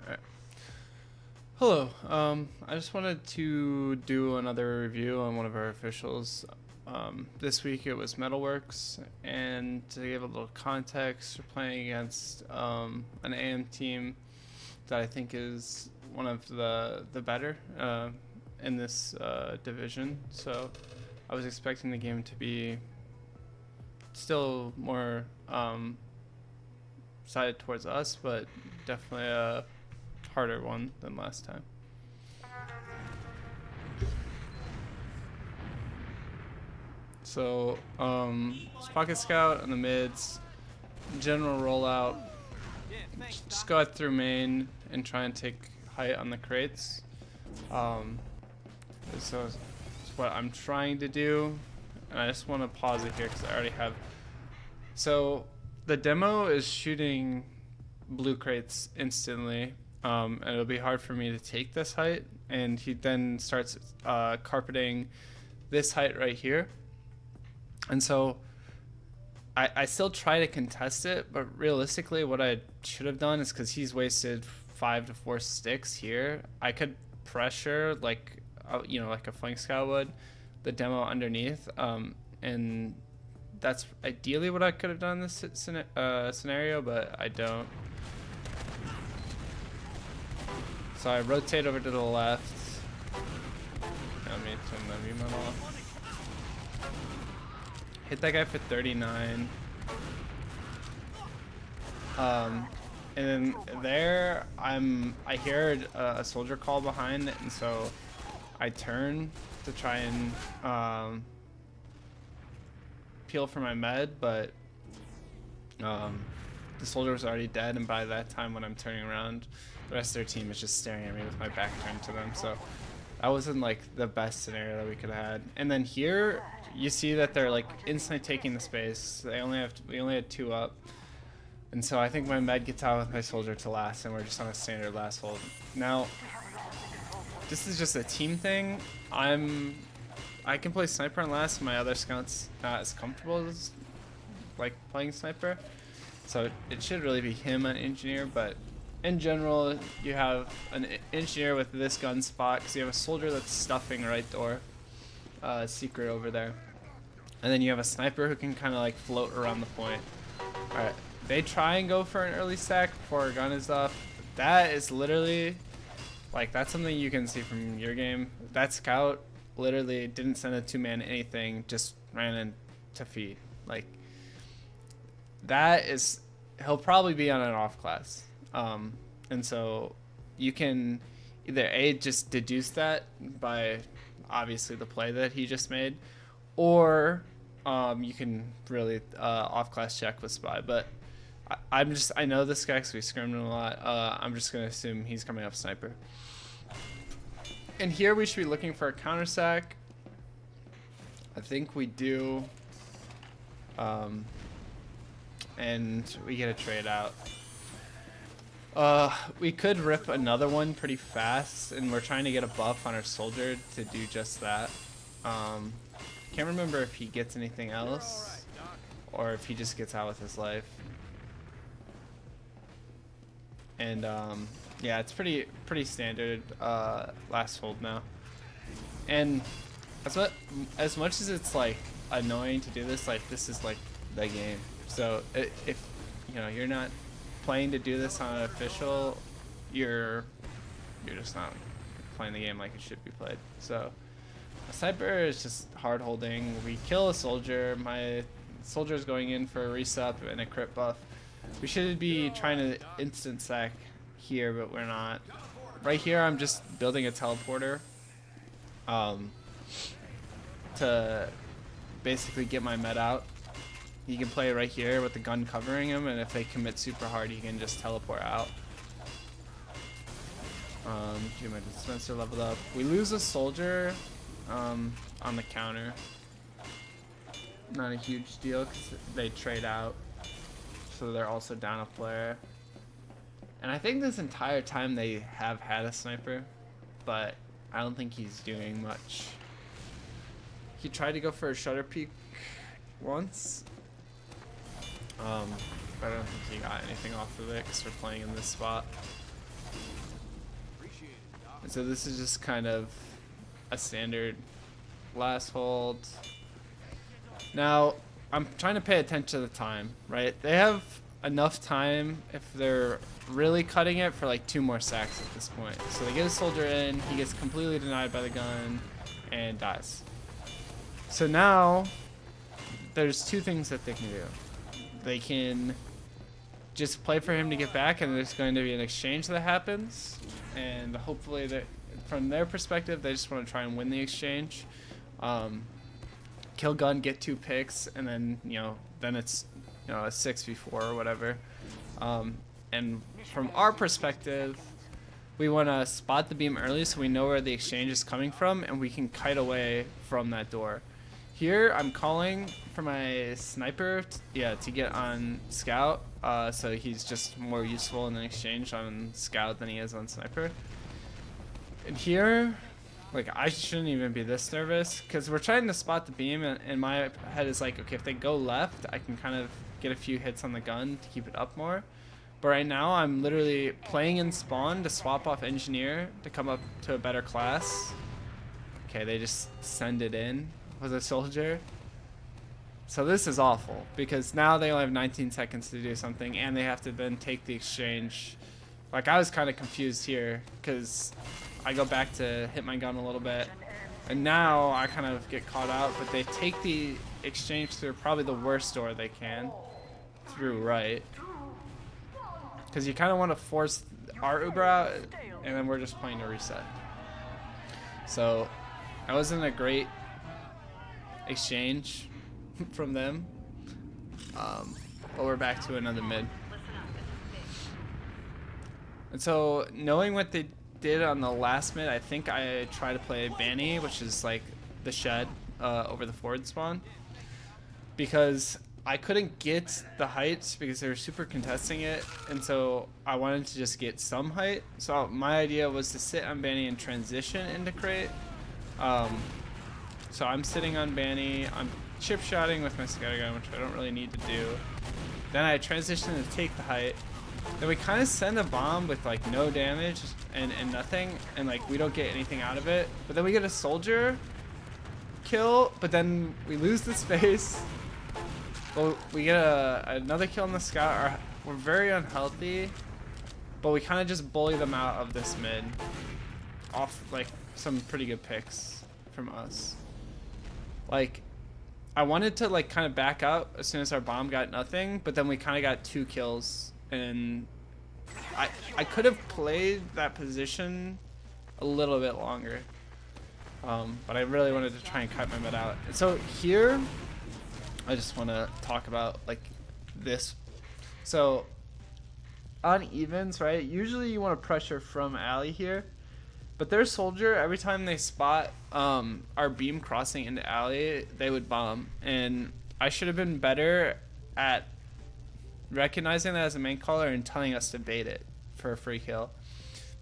Alright. Hello. I just wanted to do another review on one of our officials. This week it was Metalworks, and to give a little context, we're playing against an AM team that I think is one of the better in this division. So I was expecting the game to be still more sided towards us, but definitely a harder one than last time. So, Pocket Scout on the mids, general rollout, just go out through main and try and take height on the crates. So that's what I'm trying to do. And I just want to pause it here because I already have. So the demo is shooting blue crates instantly, and it'll be hard for me to take this height. And he then starts carpeting this height right here. And so I still try to contest it, but realistically what I should have done is, because he's wasted 5 to 4 sticks here, I could pressure like like a flank scout would, the demo underneath, and that's ideally what I could have done in this scenario, but I don't. So I rotate over to the left. Let me turn the remote off. Hit that guy for 39. And then there, I hear a soldier call behind, and so I turn to try and peel for my med, but the soldier was already dead, and by that time when I'm turning around, the rest of their team is just staring at me with my back turned to them. So that wasn't like the best scenario that we could have had. And then here you see that they're like instantly taking the space. We only had 2 up. And so I think my med gets out with my soldier to last, and we're just on a standard last hold. Now, this is just a team thing. I can play sniper on last, and my other scout's not as comfortable as like playing sniper. So it should really be him on engineer, but in general, you have an engineer with this gun spot because you have a soldier that's stuffing right door, secret over there, and then you have a sniper who can kind of like float around the point. All right, they try and go for an early stack before our gun is up. That is literally like, that's something you can see from your game. That scout literally didn't send a 2-man anything, just ran into feed. Like, that is, he'll probably be on an off class. And so you can either just deduce that by obviously the play that he just made, or you can really off class check with spy. But I know this guy because we scrimmed him a lot. I'm just gonna assume he's coming up sniper. And here we should be looking for a counter sack. I think we do. And we get a trade out. We could rip another one pretty fast, and we're trying to get a buff on our soldier to do just that. Can't remember if he gets anything else or if he just gets out with his life. And yeah, it's pretty standard last hold now. And as much as it's like annoying to do this, like this is like the game. So if you're not playing to do this on an official, you're just not playing the game like it should be played. So a sniper is just hard holding. We kill a soldier. My soldier is going in for a resup and a crit buff. We should be trying to instant sack here, but we're not. Right here, I'm just building a teleporter to basically get my med out. He can play right here with the gun covering him, and if they commit super hard, he can just teleport out. My dispenser leveled up. We lose a soldier on the counter. Not a huge deal because they trade out, so they're also down a player. And I think this entire time they have had a sniper, but I don't think he's doing much. He tried to go for a shutter peek once. I don't think he got anything off of it because we're playing in this spot. And so this is just kind of a standard last hold. Now, I'm trying to pay attention to the time, right? They have enough time if they're really cutting it for like 2 more sacks at this point. So they get a soldier in, he gets completely denied by the gun and dies. So now there's 2 things that they can do. They can just play for him to get back, and there's going to be an exchange that happens, and hopefully that from their perspective they just want to try and win the exchange. Kill gun, get 2 picks, and then then it's a 6v4 or whatever. And from our perspective, we want to spot the beam early so we know where the exchange is coming from, and we can kite away from that door. Here I'm calling for my sniper to get on scout, so he's just more useful in an exchange on scout than he is on sniper. And here, like, I shouldn't even be this nervous because we're trying to spot the beam, and my head is like, okay, if they go left, I can kind of get a few hits on the gun to keep it up more. But right now, I'm literally playing in spawn to swap off engineer to come up to a better class. Okay, they just send it in with a soldier. So this is awful because now they only have 19 seconds to do something, and they have to then take the exchange. Like, I was kind of confused here because I go back to hit my gun a little bit, and now I kind of get caught out, but they take the exchange through probably the worst door they can, through right. Because you kind of want to force our Uber out, and then we're just playing to reset. So that wasn't a great exchange from them, but we're back to another mid. And so knowing what they did on the last mid, I think I try to play Banny, which is like the shed over the forward spawn, because I couldn't get the heights because they were super contesting it, and so I wanted to just get some height. So my idea was to sit on Banny and transition into crate. So I'm sitting on Banny, I'm chip shotting with my scattergun, which I don't really need to do. Then I transition to take the height. Then we kind of send a bomb with like no damage and nothing, and like we don't get anything out of it. But then we get a soldier kill, but then we lose the space. Well, we get another kill in the scout. We're very unhealthy, but we kind of just bully them out of this mid off like some pretty good picks from us. Like, I wanted to like kind of back up as soon as our bomb got nothing, but then we kind of got 2 kills, and I could have played that position a little bit longer, but I really wanted to try and cut my mid out. And so here I just want to talk about like this. So on evens, right, usually you want to pressure from alley here, but their soldier, every time they spot our beam crossing into alley, they would bomb, and I should have been better at recognizing that as a main caller and telling us to bait it for a free kill,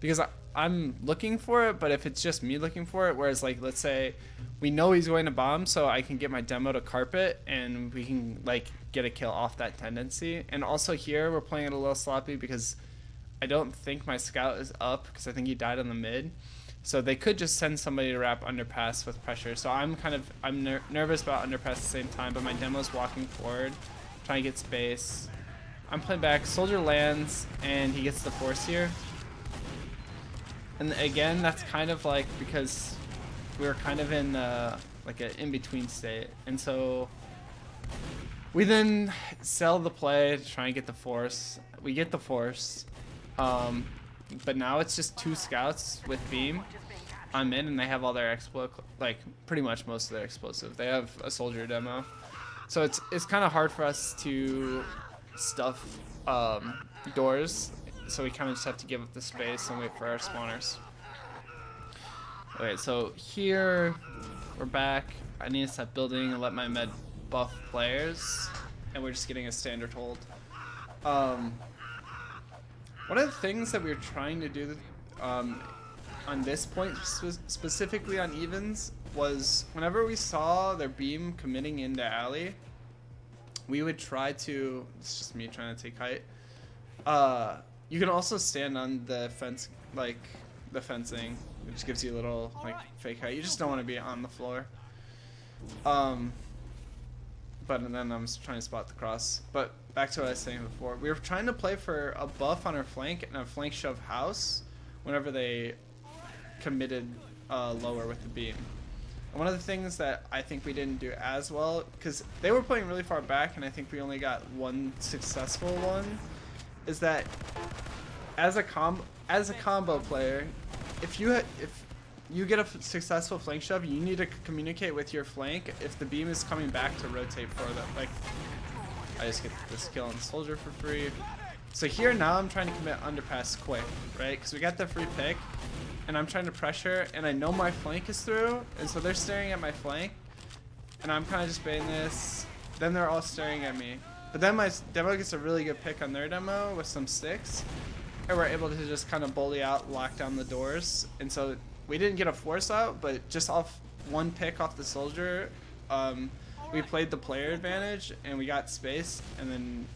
because I'm looking for it, but if it's just me looking for it, whereas like let's say we know he's going to bomb, so I can get my demo to carpet and we can like get a kill off that tendency. And also here we're playing it a little sloppy because I don't think my scout is up, because I think he died on the mid, so they could just send somebody to wrap underpass with pressure. So I'm nervous about underpass at the same time, but my demo's walking forward trying to get space. I'm playing back, soldier lands, and he gets the force here. And again, that's kind of like because we were kind of in like an in-between state. And so we then sell the play to try and get the force. We get the force. But now it's just 2 scouts with beam on mid, and they have all their like pretty much most of their explosive. They have a soldier demo. So it's kind of hard for us to stuff doors, so we kind of just have to give up the space and wait for our spawners. Okay, so here we're back. I need to stop building and let my med buff players, and we're just getting a standard hold. One of the things that we were trying to do on this point, specifically on evens, was whenever we saw their beam committing into alley, we would try to, it's just me trying to take height, You can also stand on the fence, like the fencing, which gives you a little like fake height. You just don't want to be on the floor. But then I'm trying to spot the cross. But back to what I was saying before, we were trying to play for a buff on our flank and a flank shove house whenever they committed lower with the beam. And one of the things that I think we didn't do as well, because they were playing really far back and I think we only got one successful one, is that as a combo player, if you get a successful flank shove, you need to communicate with your flank if the beam is coming back to rotate for them. Like, I just get this kill on the soldier for free. So here now I'm trying to commit underpass quick, right? Because we got the free pick, and I'm trying to pressure, and I know my flank is through, and so they're staring at my flank, and I'm kind of just baiting this. Then they're all staring at me. But then my demo gets a really good pick on their demo with some sticks, and we're able to just kind of bully out, lock down the doors, and so we didn't get a force out, but just off one pick off the soldier, we played the player advantage and we got space, and then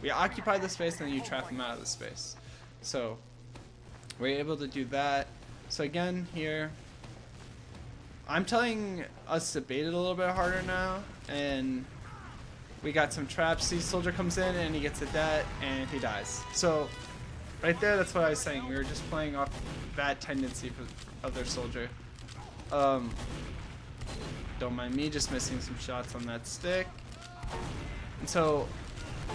we occupied the space and then you trap them out of the space. So we're able to do that. So again here, I'm telling us to bait it a little bit harder now, and we got some traps. See, soldier comes in and he gets a det and he dies. So right there, that's what I was saying. We were just playing off that tendency of their soldier. Don't mind me just missing some shots on that stick. And so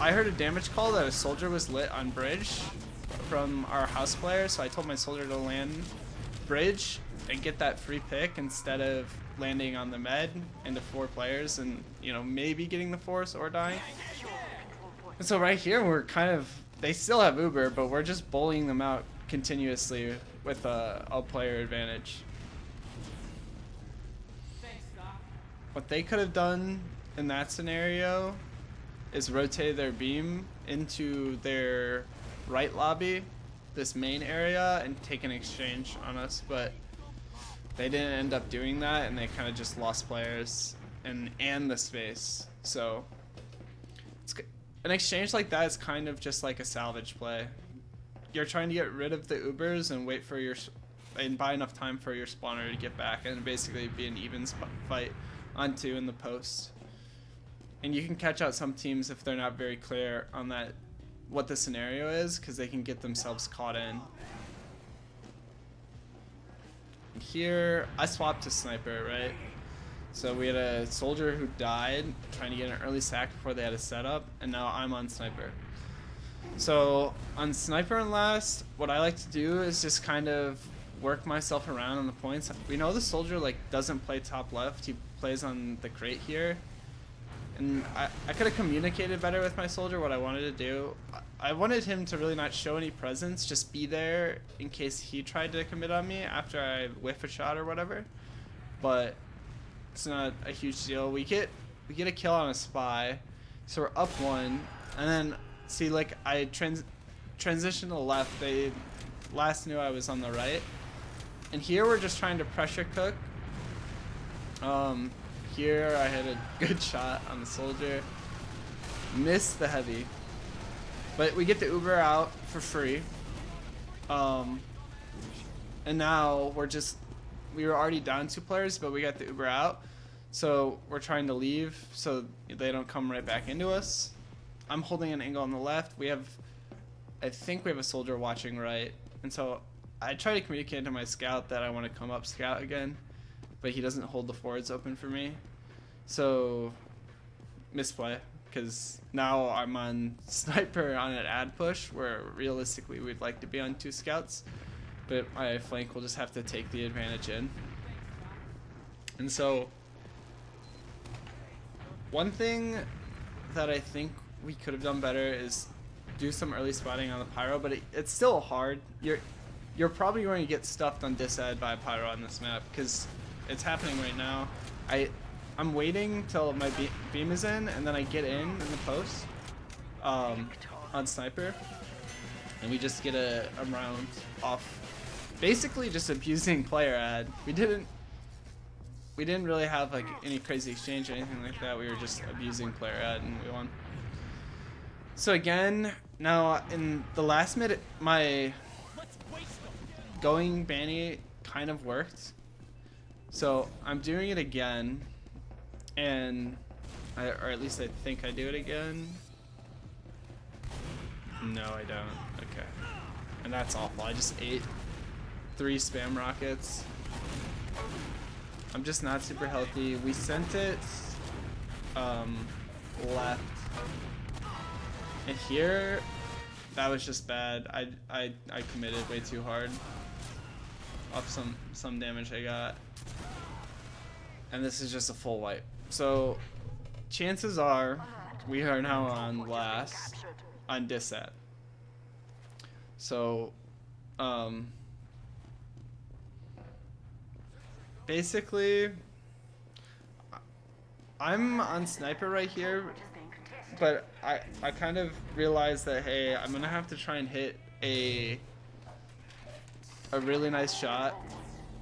I heard a damage call that a soldier was lit on bridge from our house player, so I told my soldier to land bridge and get that free pick instead of landing on the med into 4 players and, you know, maybe getting the force or dying. And so right here we're kind of, they still have Uber, but we're just bullying them out continuously with a player advantage. What they could have done in that scenario is rotate their beam into their right lobby, this main area, and take an exchange on us, but they didn't end up doing that, and they kind of just lost players and the space. So an exchange like that is kind of just like a salvage play. You're trying to get rid of the Ubers and wait for and buy enough time for your spawner to get back, and basically be an even fight on 2 in the post. And you can catch out some teams if they're not very clear on that, what the scenario is, because they can get themselves caught in. Here, I swapped to sniper, right? So we had a soldier who died trying to get an early sack before they had a setup, and now I'm on sniper. So on sniper and last, what I like to do is just kind of work myself around on the points. We know the soldier like doesn't play top left, he plays on the crate here. And I could have communicated better with my soldier what I wanted to do. I wanted him to really not show any presence, just be there in case he tried to commit on me after I whiff a shot or whatever. But it's not a huge deal. We get a kill on a spy, so we're up 1, and then see, like, I transition to the left. They last knew I was on the right, and here we're just trying to pressure cook. Here I had a good shot on the soldier, missed the heavy, but we get the Uber out for free. And now we were already down 2 players, but we got the Uber out, so we're trying to leave so they don't come right back into us. I'm holding an angle on the left. I think we have a soldier watching right, and so I try to communicate to my scout that I want to come up scout again, but he doesn't hold the forwards open for me. So misplay, because now I'm on sniper on an ad push where realistically we'd like to be on 2 scouts, but my flank will just have to take the advantage in. And so one thing that I think we could have done better is do some early spotting on the pyro, but it's still hard. You're probably going to get stuffed on disad by a pyro on this map because it's happening right now. I'm waiting till my beam is in, and then I get in the post on sniper, and we just get a round off, basically just abusing player ad. We didn't really have like any crazy exchange or anything like that. We were just abusing player ad, and we won. So again, Now, in the last mid, my going Banny kind of worked. So I'm doing it again, and or at least I think I do it again. No, I don't. Okay. And that's awful. I just ate 3 spam rockets. I'm just not super healthy. We sent it left. And here, that was just bad. I committed way too hard off some damage I got. And this is just a full wipe. So chances are we are now on last on Disat. So basically I'm on sniper right here, but I kind of realized that, hey, I'm gonna have to try and hit a really nice shot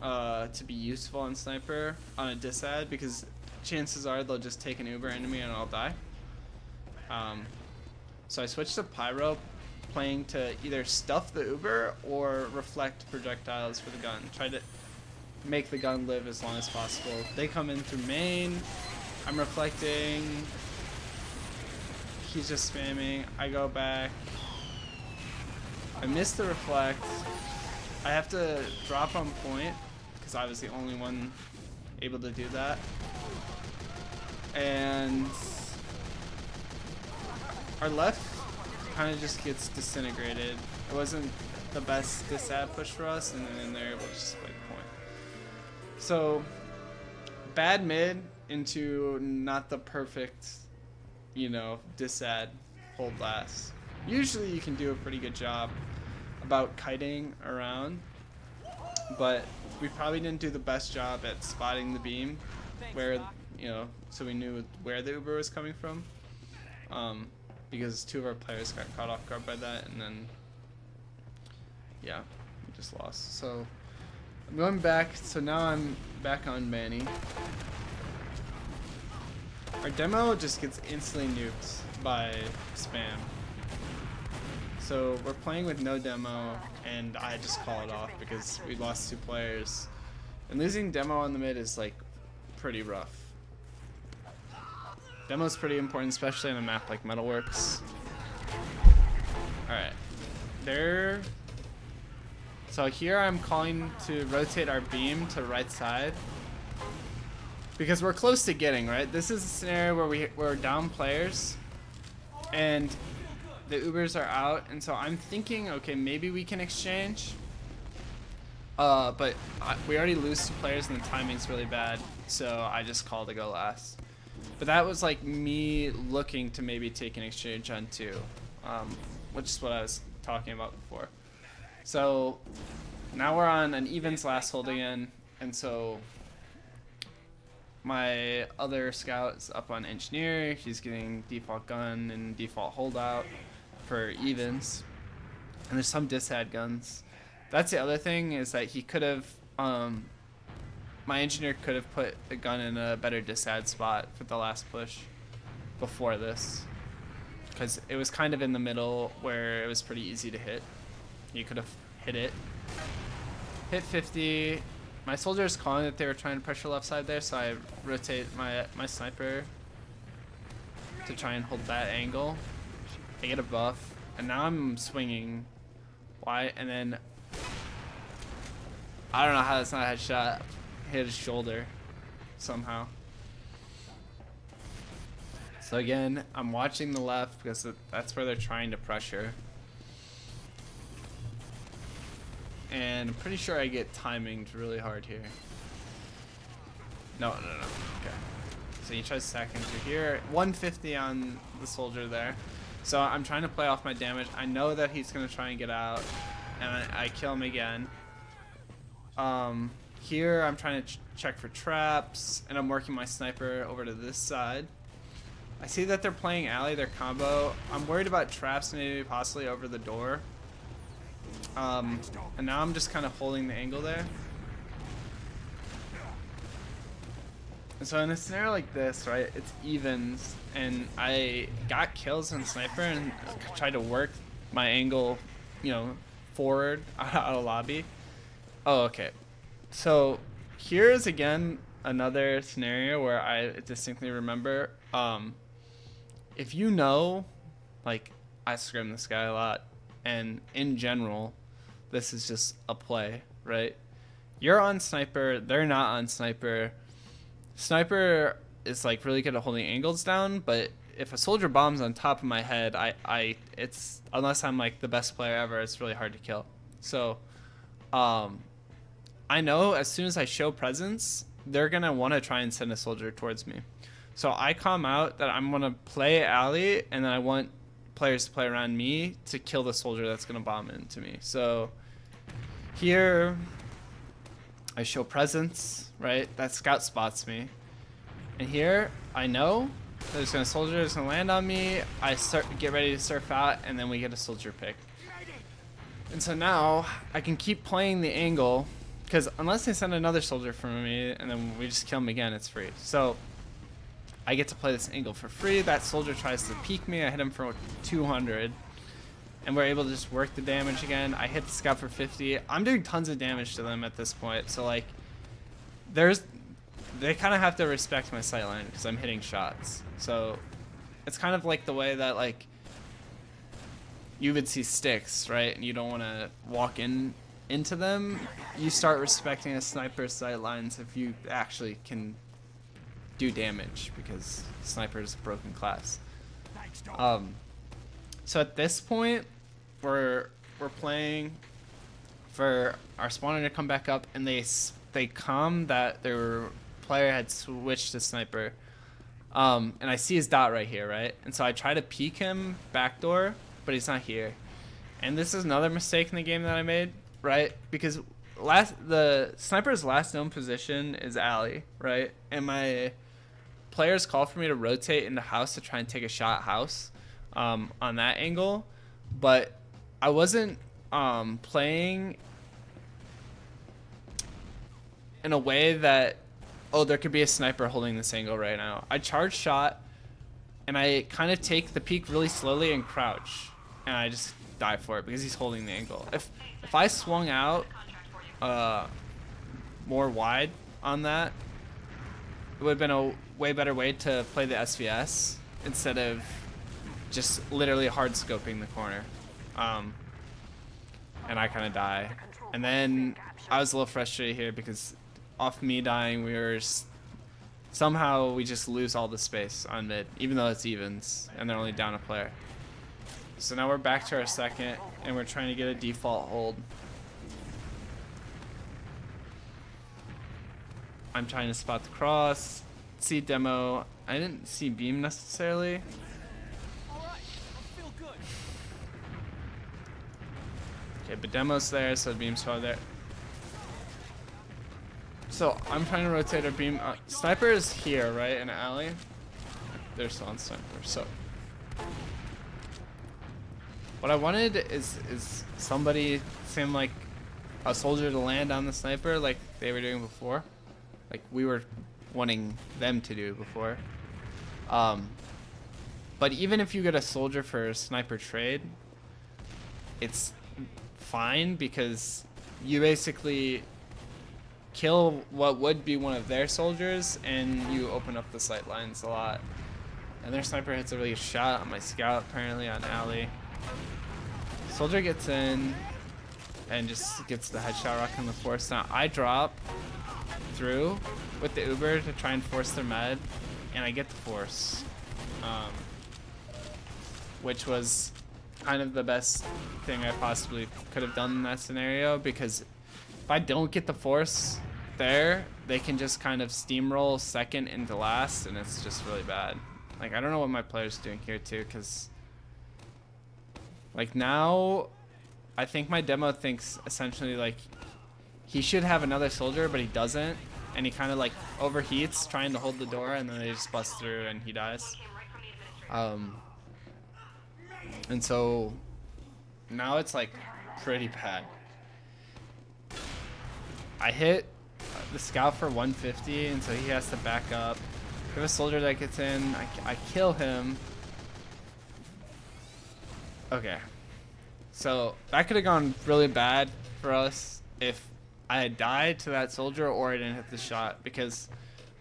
to be useful on sniper on a disad, because chances are they'll just take an Uber into me and I'll die. So I switched to pyro, playing to either stuff the Uber or reflect projectiles for the gun. Try to make the gun live as long as possible. They come in through main. I'm reflecting. He's just spamming. I go back. I missed the reflect. I have to drop on point because I was the only one able to do that. And our left kind of just gets disintegrated. It wasn't the best disad push for us, and then in there we'll just spike point. So bad mid into not the perfect, you know, disad hold last. Usually you can do a pretty good job about kiting around, but we probably didn't do the best job at spotting the beam where, you know, so we knew where the Uber was coming from, because 2 of our players got caught off guard by that, and then yeah, we just lost. So I'm going back. So now I'm back on Manny. Our demo just gets instantly nuked by spam. So we're playing with no demo, and I just call it off because we lost 2 players. And losing demo on the mid is like pretty rough. Demo's pretty important, especially on a map like Metalworks. Alright. There. So here I'm calling to rotate our beam to right side, because we're close to getting, right? This is a scenario where we're down players and the Ubers are out, and so I'm thinking, okay, maybe we can exchange. But we already lose 2 players and the timing's really bad, so I just call to go last. But that was like me looking to maybe take an exchange on 2, which is what I was talking about before. So now we're on an evens last hold again, and so my other scout is up on engineer. He's getting default gun and default holdout for evens, and there's some disad guns. That's the other thing, is that he could have, my engineer could have put the gun in a better disad spot for the last push before this, because it was kind of in the middle where it was pretty easy to hit. You could have hit it. Hit 50. My soldier is calling that they were trying to pressure left side there, so I rotate my sniper to try and hold that angle. I get a buff, and now I'm swinging. Why? And then I don't know how that's not a headshot. Hit his shoulder somehow. So again, I'm watching the left because that's where they're trying to pressure. And I'm pretty sure I get timinged really hard here. No. Okay. So he tries to stack into here. 150 on the soldier there. So I'm trying to play off my damage. I know that he's going to try and get out. And I kill him again. Here I'm trying to check for traps. And I'm working my sniper over to this side. I see that they're playing alley, their combo. I'm worried about traps maybe possibly over the door. And now I'm just kind of holding the angle there. And so in a scenario like this, right, it's evens, and I got kills on sniper and tried to work my angle, you know, forward out of lobby. Oh, okay. So here's again another scenario where I distinctly remember. If you know, like, I scrim this guy a lot, and in general, this is just a play, right? You're on sniper, they're not on sniper. Sniper is like really good at holding angles down, but if a soldier bombs on top of my head, it's, unless I'm like the best player ever, it's really hard to kill. So, I know as soon as I show presence, they're gonna want to try and send a soldier towards me. So I calm out that I'm gonna play alley, and then I want players to play around me to kill the soldier that's gonna bomb into me. So here I show presence, right? That scout spots me. And here I know there's gonna soldier that's gonna land on me. I get ready to surf out, and then we get a soldier pick. And so now I can keep playing the angle, because unless they send another soldier for me and then we just kill him again, it's free. So I get to play this angle for free. That soldier tries to peek me. I hit him for 200. And we're able to just work the damage again. I hit the scout for 50. I'm doing tons of damage to them at this point. So, like, they kind of have to respect my sightline because I'm hitting shots. So it's kind of like the way that, like, you would see sticks, right? And you don't want to walk into them. You start respecting a sniper's sightlines if you actually can do damage, because sniper is a broken class. So at this point, we're playing for our spawner to come back up, and they calm that their player had switched to sniper. And I see his dot right here, right? And so I try to peek him backdoor, but he's not here. And this is another mistake in the game that I made, right? Because the sniper's last known position is alley, right? And my players call for me to rotate into house to try and take a shot house on that angle, but I wasn't playing in a way that, oh, there could be a sniper holding this angle right now. I charge shot, and I kind of take the peek really slowly and crouch, and I just die for it because he's holding the angle. If I swung out more wide on that, it would have been a way better way to play the SVS instead of just literally hard scoping the corner. And I kind of die. And then I was a little frustrated here because off me dying, somehow we just lose all the space on mid, even though it's evens and they're only down a player. So now we're back to our second, and we're trying to get a default hold. I'm trying to spot the cross, see demo. I didn't see beam necessarily. Okay, but demo's there, so beam's probably there. So I'm trying to rotate our beam. Sniper is here, right, in alley. They're still on sniper. So what I wanted is somebody, seem like a soldier, to land on the sniper like they were doing before, like we were wanting them to do before. But even if you get a soldier for a sniper trade, it's fine because you basically kill what would be one of their soldiers and you open up the sight lines a lot. And their sniper hits a really good shot on my scout, apparently on alley. Soldier gets in and just gets the headshot rock in the force. Now I drop through with the Uber to try and force their med, and I get the force, which was kind of the best thing I possibly could have done in that scenario, because if I don't get the force there, they can just kind of steamroll second into last, and it's just really bad. Like, I don't know what my player's doing here too, because like now I think my demo thinks essentially like he should have another soldier, but he doesn't, and he kind of like overheats trying to hold the door, and then they just bust through and he dies. And so now it's like pretty bad. I hit the scout for 150, and so he has to back up. We have a soldier that gets in. I kill him. Okay. So that could have gone really bad for us if I had died to that soldier or I didn't hit the shot. Because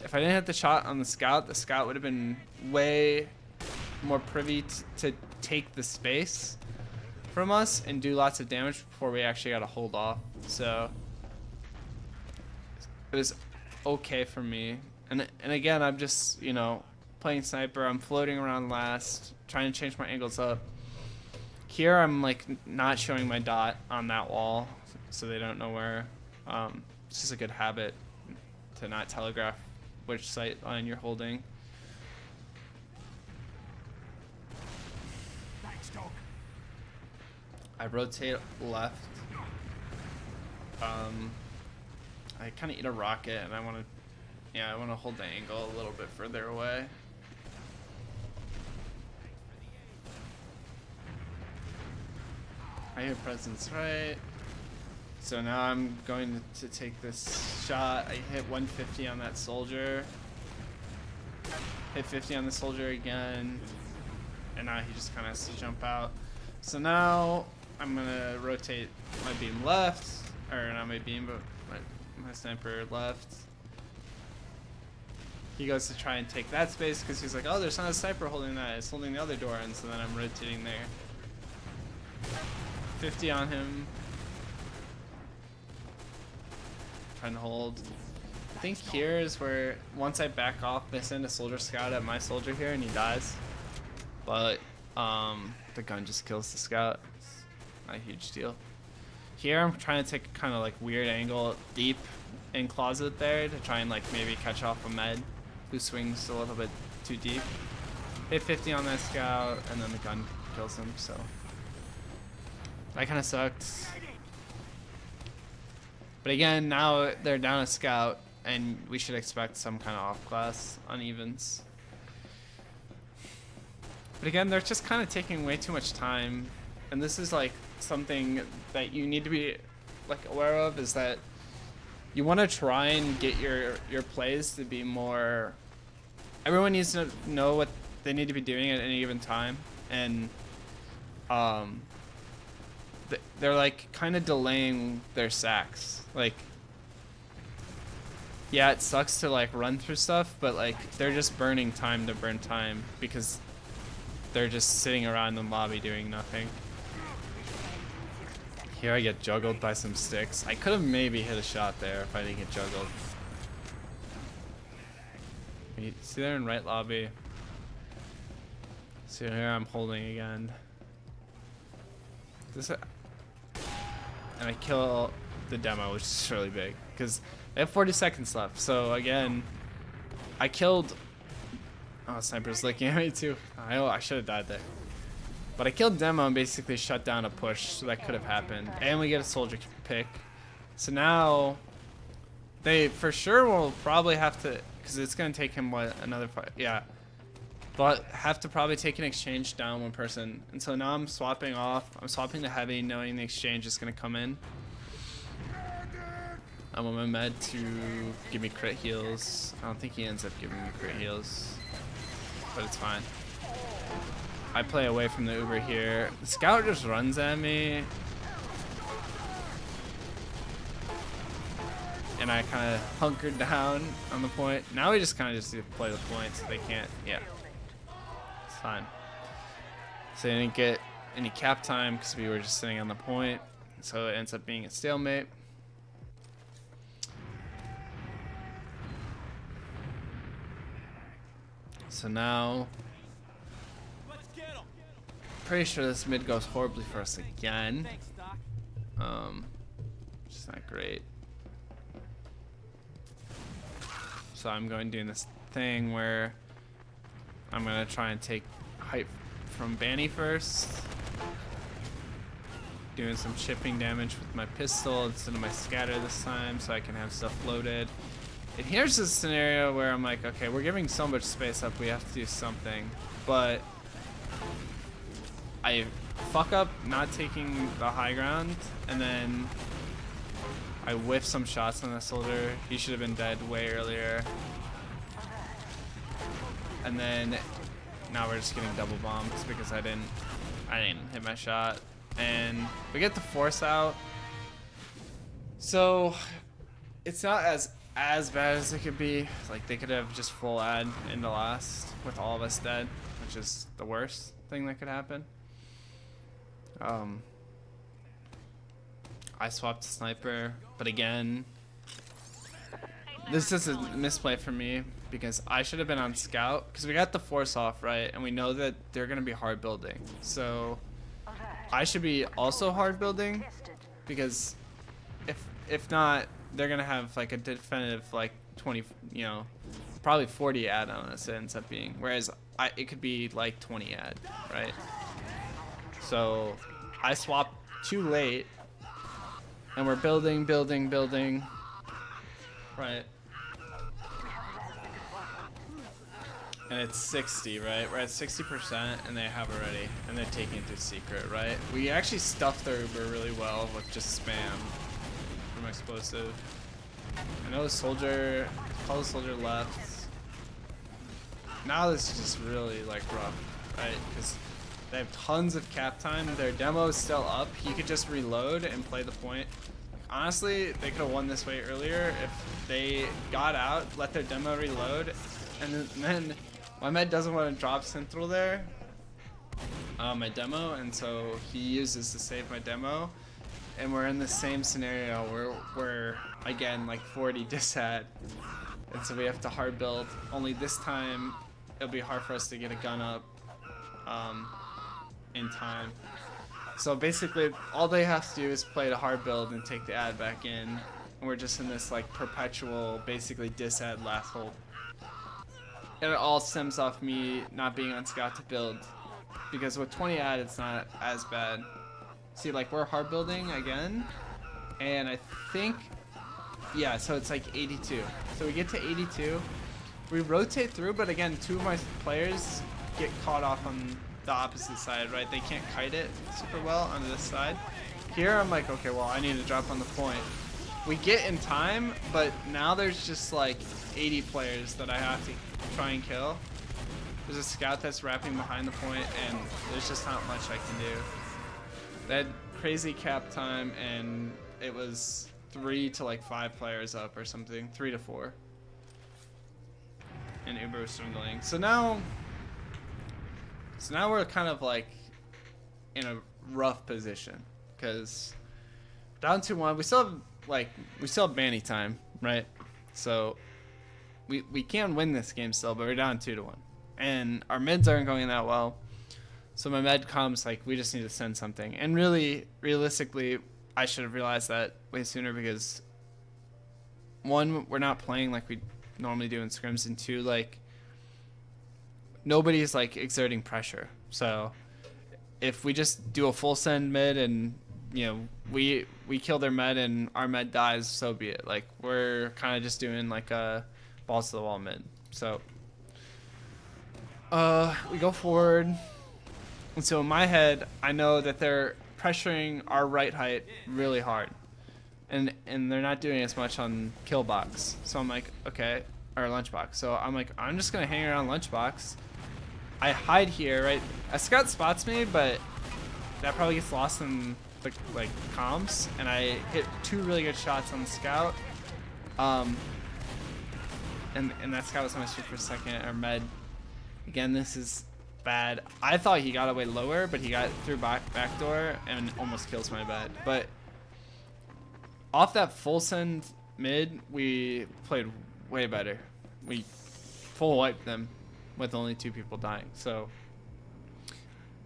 if I didn't hit the shot on the scout would have been way more privy to take the space from us and do lots of damage before we actually got to hold off. So it was okay for me. And again, I'm just, you know, playing sniper. I'm floating around last, trying to change my angles up. Here I'm like not showing my dot on that wall so they don't know where. It's just a good habit to not telegraph which sight line you're holding. I rotate left. I kind of eat a rocket and I want to hold the angle a little bit further away. I hear presence right. So now I'm going to take this shot. I hit 150 on that soldier. Hit 50 on the soldier again. And now he just kind of has to jump out. So now I'm going to rotate my beam left. Or not my beam, but my sniper left. He goes to try and take that space because he's like, oh, there's not a sniper holding that. It's holding the other door. And so then I'm rotating there. 50 on him. Trying to hold. I think here is where once I back off, they send a soldier scout at my soldier here and he dies. But the gun just kills the scout. It's not a huge deal. Here I'm trying to take a kind of like weird angle deep in closet there to try and like maybe catch off a med who swings a little bit too deep. Hit 50 on that scout and then the gun kills him, so that kind of sucked. But again, now they're down a scout, and we should expect some kind of off-class unevens. But again, they're just kind of taking way too much time, and this is like something that you need to be like aware of, is that you want to try and get your plays to be more. Everyone needs to know what they need to be doing at any given time, and they're like kind of delaying their sacks. Like, yeah, it sucks to like run through stuff, but like they're just burning time to burn time because they're just sitting around the lobby doing nothing. Here I get juggled by some sticks. I could have maybe hit a shot there if I didn't get juggled. You see there in right lobby. So here I'm holding again. And I kill the demo, which is really big because they have 40 seconds left. So again, I killed. Oh, sniper's looking at me too. I should have died there. But I killed demo and basically shut down a push, so that could have happened. And we get a soldier pick. So now they for sure will probably have to, because it's going to take him what, another fight? Yeah. But have to probably take an exchange down one person. And so now I'm swapping off. I'm swapping to heavy, knowing the exchange is going to come in. I want my med to give me crit heals. I don't think he ends up giving me crit heals, but it's fine. I play away from the Uber here. The scout just runs at me. And I kind of hunkered down on the point. Now we just kind of just play the point so they can't, yeah. It's fine. So they didn't get any cap time because we were just sitting on the point. So it ends up being a stalemate. So now, pretty sure this mid goes horribly for us again. Which is not great. So I'm going doing this thing where I'm gonna try and take height from Banny first. Doing some chipping damage with my pistol instead of my scatter this time, so I can have stuff loaded. And here's a scenario where I'm like, okay, we're giving so much space up, we have to do something. But I fuck up not taking the high ground, and then I whiff some shots on the soldier. He should have been dead way earlier. And then now we're just getting double bombed because I didn't hit my shot. and we get the force out. So it's not as bad as it could be. Like they could have just full ad in the last with all of us dead, which is the worst thing that could happen. I swapped sniper, but again, this is a misplay for me because I should have been on scout because we got the force off, right? And we know that they're gonna be hard building. So I should be also hard building because if not, they're gonna have like a definitive like 20, you know, probably 40 ad on us. It ends up being, whereas it could be like 20 ad, right? So I swapped too late, and we're building, right? And it's 60, right? We're at 60%, and they have already, and they're taking it through secret, right? We actually stuffed their Uber really well with just spam from explosive. I know the soldier, call the soldier left. Now this is just really like rough, right? Because they have tons of cap time. Their demo is still up. He could just reload and play the point. Honestly, they could have won this way earlier if they got out, let their demo reload, and then my med doesn't want to drop central there, my demo, and so he uses to save my demo, and we're in the same scenario where we're again like 40 disad, and so we have to hard build. Only this time it'll be hard for us to get a gun up in time. So basically all they have to do is play the hard build and take the ad back in, and we're just in this like perpetual basically disad last hold. And it all stems off me not being on scout to build, because with 20 ad it's not as bad. See, like we're hard building again, and I think, yeah, so it's like 82. So we get to 82, we rotate through, but again, two of my players get caught off on the opposite side, right? They can't kite it super well on this side. Here I'm like, okay, well I need to drop on the point. We get in time, but now there's just like 80 players that I have to try and kill. There's a scout that's wrapping behind the point, and there's just not much I can do. They had crazy cap time, and it was 3 to like 5 players up or something, 3 to 4. And Uber was struggling. So now we're kind of like in a rough position because down 2-1. We still have Manny time, right? So we can win this game still, but we're down 2-1, and our mids aren't going that well. So my med comes like we just need to send something, and really, realistically, I should have realized that way sooner because 1, we're not playing like we normally do in scrims, and 2, like nobody's like exerting pressure. So if we just do a full send mid and you know we kill their med and our med dies, so be it. Like we're kind of just doing like a balls to the wall mid. So we go forward, and so in my head I know that they're pressuring our right height really hard, and they're not doing as much on kill box. So I'm like, okay, or lunchbox. So I'm like, I'm just gonna hang around lunchbox. I hide here, right? A scout spots me, but that probably gets lost in the like comms, and I hit 2 really good shots on the scout. And that scout was on my street for a second, or med. Again, this is bad. I thought he got away lower, but he got through back door and almost kills my med. But off that full send mid, we played way better. We full wiped them with only 2 people dying. So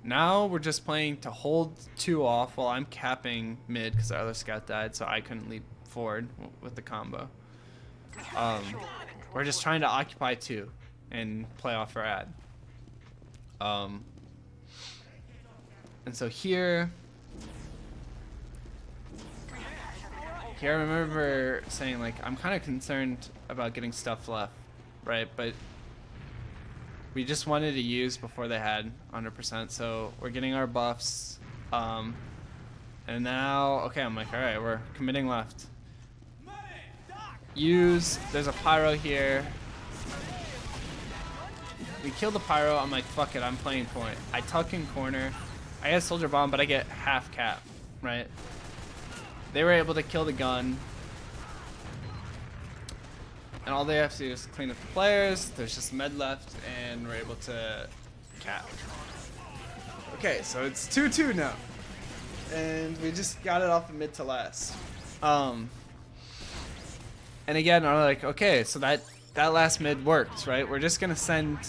now we're just playing to hold 2 off while I'm capping mid because our other scout died, so I couldn't leap forward with the combo. We're just trying to occupy 2 and play off our ad. And so here I remember saying like I'm kind of concerned about getting stuff left, right? But we just wanted to use before they had 100%, so we're getting our buffs. And now, okay, I'm like, all right, we're committing left. Use, there's a pyro here. We kill the pyro, I'm like, fuck it, I'm playing point. I tuck in corner, I get soldier bomb, but I get half cap, right? They were able to kill the gun. And all they have to do is clean up the players. There's just med left, and we're able to cap. Okay, so it's 2-2 now. And we just got it off of mid to last. And again, I'm like, okay, so that last mid worked, right? We're just gonna send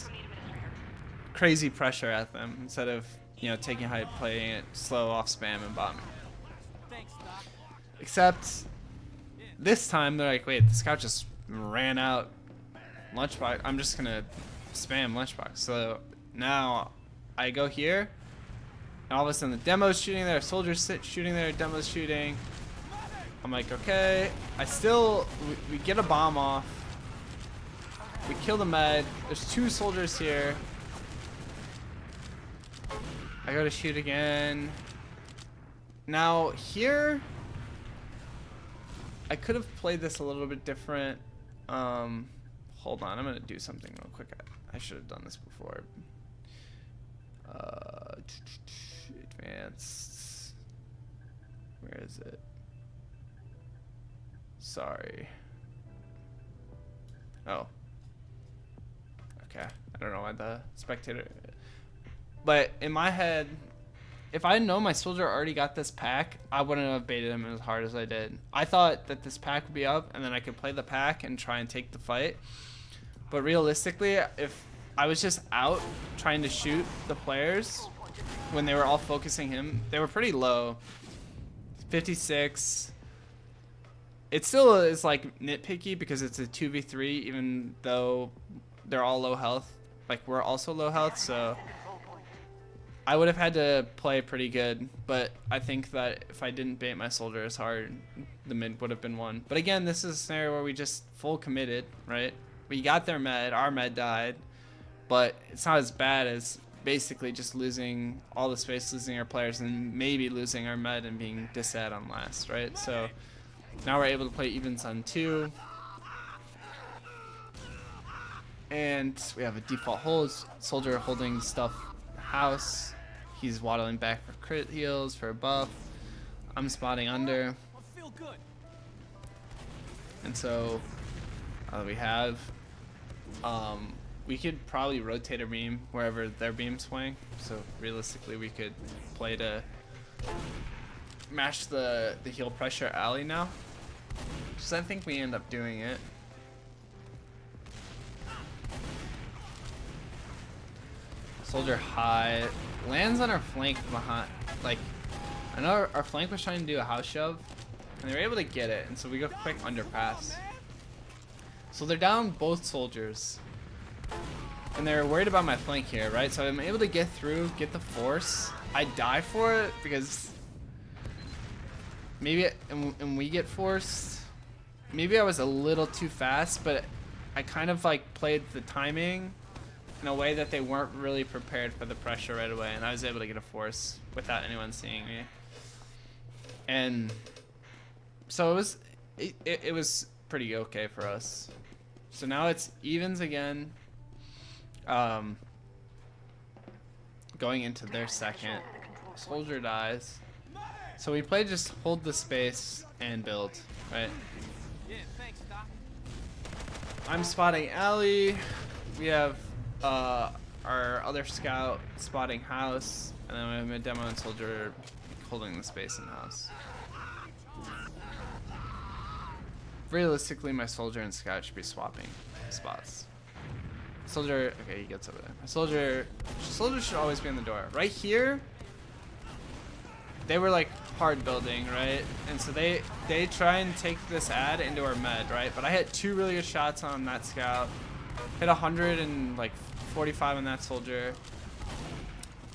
crazy pressure at them instead of, you know, taking height, playing it slow off spam and bombing. Except this time they're like, wait, the scout just ran out lunchbox. I'm just gonna spam lunchbox. So now I go here, and all of a sudden the demo's shooting there, soldiers shooting there, demo's shooting. I'm like, okay. We get a bomb off. We kill the med. There's 2 soldiers here. I go to shoot again. Now here, I could have played this a little bit different. Hold on, I'm gonna do something real quick. I should have done this before. Advanced. Where is it? Sorry. Oh. Okay. I don't know why the spectator. But in my head, if I know my soldier already got this pack, I wouldn't have baited him as hard as I did. I thought that this pack would be up, and then I could play the pack and try and take the fight. But realistically, if I was just out trying to shoot the players when they were all focusing him, they were pretty low. 56. It still is like nitpicky because it's a 2v3, even though they're all low health. Like, we're also low health, so I would have had to play pretty good, but I think that if I didn't bait my soldier as hard, the mid would have been won. But again, this is a scenario where we just full committed, right? We got their med, our med died, but it's not as bad as basically just losing all the space, losing our players, and maybe losing our med and being disad on last, right? So now we're able to play evens on 2. And we have a default hold, soldier holding stuff house. He's waddling back for crit heals, for a buff. I'm spotting under. And so we have, we could probably rotate a beam wherever their beams swing. So realistically, we could play to match the heal pressure alley now. So I think we end up doing it. Soldier high lands on our flank behind. Like, I know our flank was trying to do a house shove, and they were able to get it, and so we go quick underpass. So they're down both soldiers, and they're worried about my flank here, right? So I'm able to get through, get the force. I die for it because maybe, and we get forced. Maybe I was a little too fast, but I kind of like played the timing in a way that they weren't really prepared for the pressure right away, and I was able to get a force without anyone seeing me. And so it was pretty okay for us. So now it's evens again. Going into their second. Soldier dies. So we play just hold the space and build, right? I'm spotting alley. We have our other scout spotting house, and then we have a demo and soldier holding the space in house. Realistically, my soldier and scout should be swapping spots. Soldier, okay, he gets over there. My soldier should always be in the door. Right here, they were like hard building, right? And so they try and take this ad into our med, right? But I hit 2 really good shots on that scout. Hit 145 on that soldier.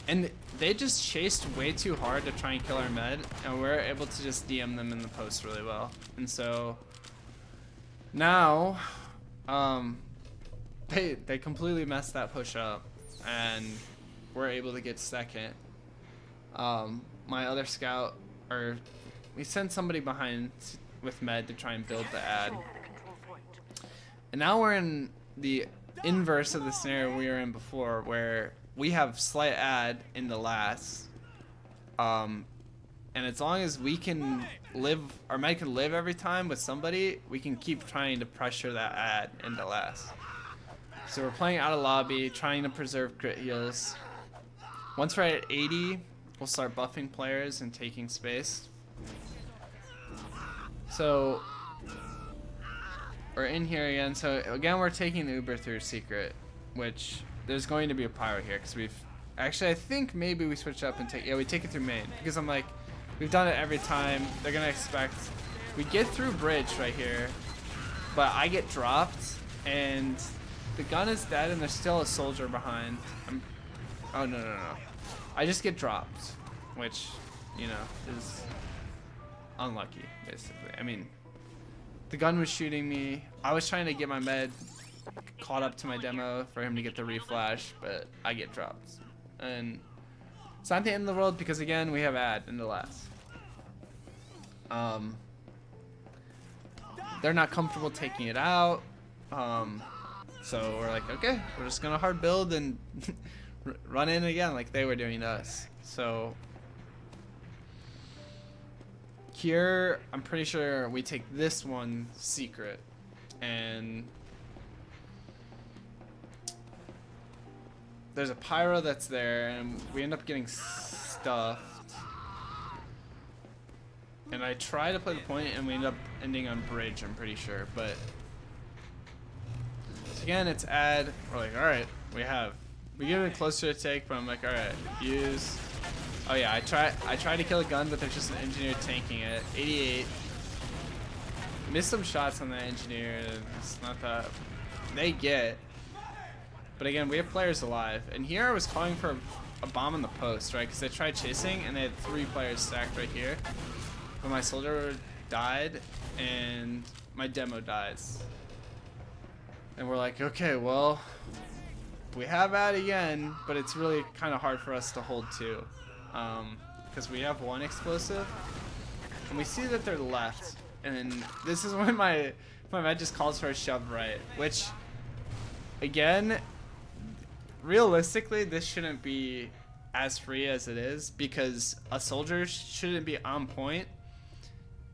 And they just chased way too hard to try and kill our med, and we're able to just DM them in the post really well. And so now they completely messed that push up, and we're able to get second. My other scout, we sent somebody behind with med to try and build the ad. And now we're in the inverse of the scenario we were in before, where we have slight ad in the last, And as long as we can live, our med can live every time with somebody, we can keep trying to pressure that ad into last. So we're playing out of lobby, trying to preserve crit heals. Once we're at 80, we'll start buffing players and taking space. So we're in here again. So again, we're taking the Uber through secret, which there's going to be a pyro here because we've actually, I think maybe we switch up and take, yeah, we take it through main because I'm like, we've done it every time. They're gonna expect we get through bridge right here, but I get dropped and the gun is dead and there's still a soldier behind. Oh no. I just get dropped, which, you know, is unlucky basically. I mean, the gun was shooting me. I was trying to get my med caught up to my demo for him to get the reflash, but I get dropped. And it's not the end of the world because again, we have ad in the last. They're not comfortable taking it out. So we're like, okay, we're just gonna hard build and run in again like they were doing to us. So here, I'm pretty sure we take this one secret and there's a pyro that's there and we end up getting stuffed. And I try to play the point and we end up ending on bridge, I'm pretty sure, but again, it's ad. We're like, all right, we get it closer to take, but I'm like, all right, use. Oh yeah, I try to kill a gun, but there's just an engineer tanking it. 88. Missed some shots on that engineer. It's not that they get. But again, we have players alive. And here I was calling for a bomb in the post, right? Because they tried chasing and they had 3 players stacked right here. But my soldier died and my demo dies. And we're like, okay, well, we have ad again, but it's really kind of hard for us to hold to. Because we have 1 explosive. And we see that they're left. And this is when my med just calls for a shove right. Which, again, realistically, this shouldn't be as free as it is. Because a soldier shouldn't be on point.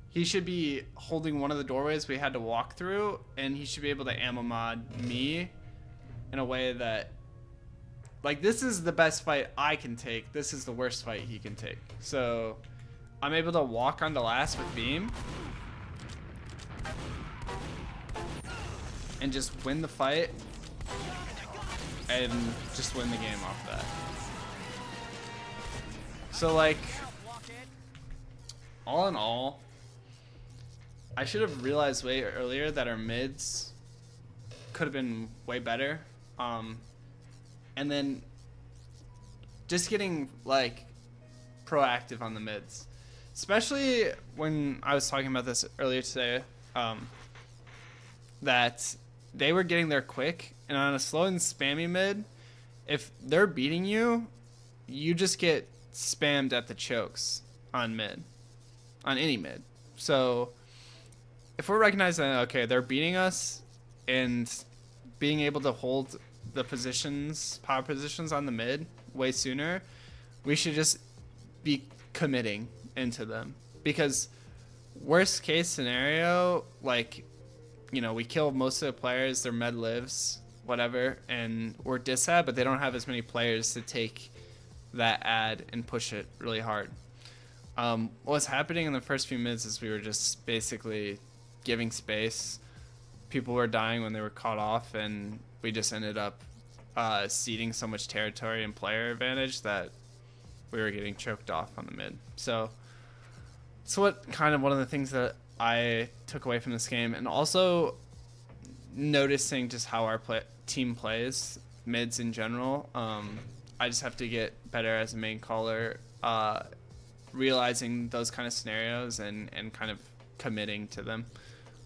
He should be holding one of the doorways we had to walk through, and he should be able to ammo mod me in a way that, like, this is the best fight I can take. This is the worst fight he can take. So I'm able to walk onto last with beam and just win the fight and just win the game off that. So, like, all in all, I should have realized way earlier that our mids could have been way better. And then just getting, like, proactive on the mids. Especially when I was talking about this earlier today, that they were getting there quick. And on a slow and spammy mid, if they're beating you, you just get spammed at the chokes on mid. On any mid. So if we're recognizing that, okay, they're beating us and being able to hold the positions, power positions on the mid way sooner, we should just be committing into them. Because worst case scenario, like, you know, we kill most of the players, their med lives, whatever, and we're disad, but they don't have as many players to take that ad and push it really hard. What was happening in the first few minutes is we were just basically giving space. People were dying when they were caught off, and we just ended up ceding so much territory and player advantage that we were getting choked off on the mid. So it's what kind of one of the things that I took away from this game, and also noticing just how our team plays mids in general. I just have to get better as a main caller, realizing those kind of scenarios and kind of committing to them.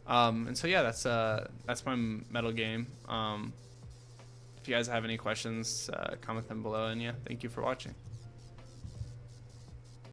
And so yeah, that's my metal game. If you guys have any questions, comment them below, and yeah, thank you for watching.